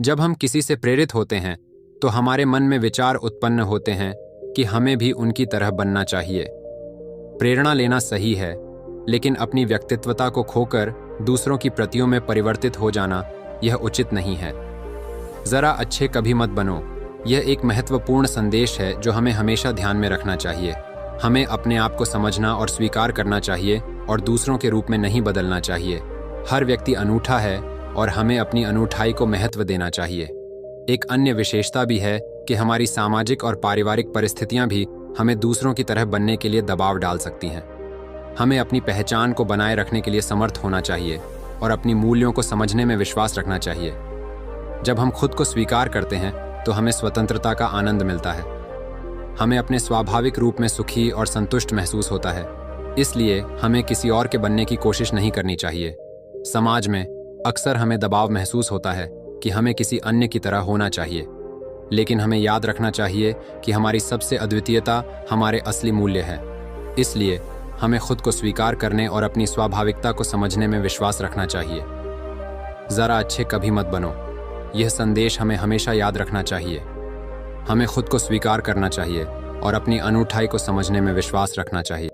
जब हम किसी से प्रेरित होते हैं तो हमारे मन में विचार उत्पन्न होते हैं कि हमें भी उनकी तरह बनना चाहिए। प्रेरणा लेना सही है, लेकिन अपनी व्यक्तित्वता को खोकर दूसरों की प्रतियों में परिवर्तित हो जाना यह उचित नहीं है। जरा अच्छे कभी मत बनो, यह एक महत्वपूर्ण संदेश है जो हमें हमेशा ध्यान में रखना चाहिए। हमें अपने आप को समझना और स्वीकार करना चाहिए और दूसरों के रूप में नहीं बदलना चाहिए। हर व्यक्ति अनूठा है और हमें अपनी अनूठाई को महत्व देना चाहिए। एक अन्य विशेषता भी है कि हमारी सामाजिक और पारिवारिक परिस्थितियां भी हमें दूसरों की तरह बनने के लिए दबाव डाल सकती हैं। हमें अपनी पहचान को बनाए रखने के लिए समर्थ होना चाहिए और अपनी मूल्यों को समझने में विश्वास रखना चाहिए। जब हम खुद को स्वीकार करते हैं तो हमें स्वतंत्रता का आनंद मिलता है। हमें अपने स्वाभाविक रूप में सुखी और संतुष्ट महसूस होता है। इसलिए हमें किसी और के बनने की कोशिश नहीं करनी चाहिए। समाज में अक्सर हमें दबाव महसूस होता है कि हमें किसी अन्य की तरह होना चाहिए, लेकिन हमें याद रखना चाहिए कि हमारी सबसे अद्वितीयता हमारे असली मूल्य है। इसलिए हमें खुद को स्वीकार करने और अपनी स्वाभाविकता को समझने में विश्वास रखना चाहिए। जरा अच्छे कभी मत बनो, यह संदेश हमें हमेशा याद रखना चाहिए। हमें खुद को स्वीकार करना चाहिए और अपनी अनूठाई को समझने में विश्वास रखना चाहिए।